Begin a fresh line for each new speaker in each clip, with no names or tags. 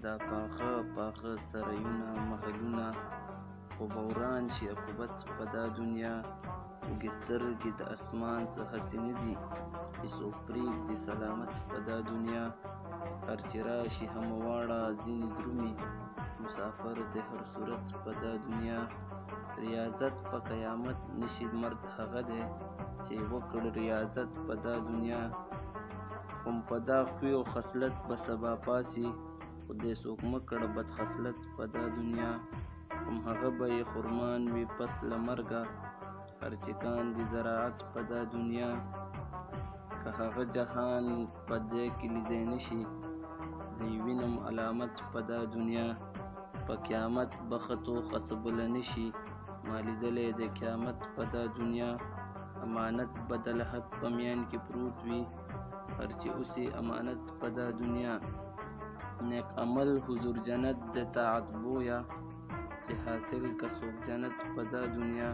دا پاخه سرایونه محلونه خو به وران شي عاقبت په دا دنیا. اوږې سترګې د اسمان څه هسې نه دي چې څوک پرېږدي سلامت په دا دنیا. هر چې راشي همواړه ځینې درومي مسافر د هر صورت په دا دنیا. ریاضت په قیامت نشي مرد هغه دی چې وکړ ریاضت په دا دنیا. هم په دا خوی او خصلت به سبا پاسي خدای څوک مه کړه بد خصلت په دا دنیا. هم هغه به یې خرمان وي پس له مرګه هر چې کاندي زراعت په دا دنیا. که هغه جهان په دې کې لیدی نشي زه یې وینم علامت په دا دنیا. په قیامت به خطو خصبله نشي ما لیدلی د قیامت په دا دنیا. امانت به د لحد په میان کې پروت وي هر چې اوسي امانت په دا دنیا. نیک عمل حضور جنت د طاعت بویا چې حاصل که څوک جنت په دا دنیا.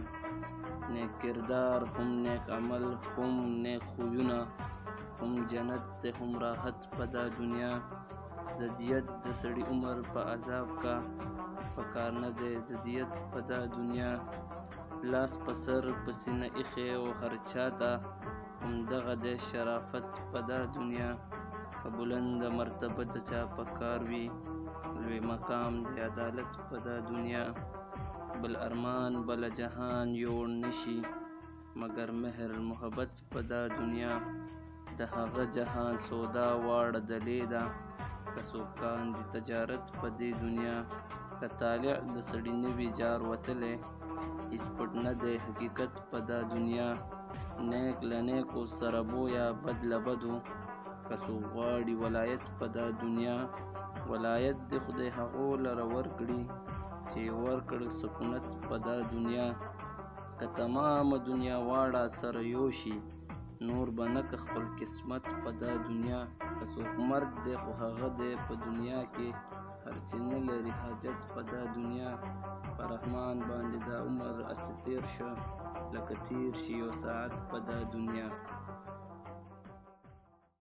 نیک کردار هم نیک عمل هم نیک خویونه هم جنت دی هم راحت په دا دنیا. زدیت د سړي عمر په عذاب کا په کار نه دی زدیت په دا دنیا. لاس په سر په سینه ایښی او هر چا ته همدغه دی شرافت په دا دنیا. که بلنده مرتبه د چا په کار وي لوی مقام دی عدالت په دا دنیا. بل ارمان بل جهان یوړ نشي مگر مهر محبت په دا دنیا. د هغه جهان سودا واړه دلې ده که څوک کاندي تجارت په دې دنیا. که طالع د سړي نه وي جار وتلی هېڅ پټ نه دی حقیقت په دا دنیا. نیک له نیکو سره بویا بد له بدو که څوک غواړي ولایت په دا دنیا. ولایت د خدای هغو لره ورکړي چې ورکړ سکونت په دا دنیا. که تمامه دنیا واړه سره یوشي نور به نه که خپل قسمت په دا دنیا. که څوک مرد دی خو هغه دی په دنیا کې هر چې نه لري حاجت په دا دنیا. په رحمان باندې دا عمر هسې تېر شه لکه تېر شي یو ساعت په دا دنیا.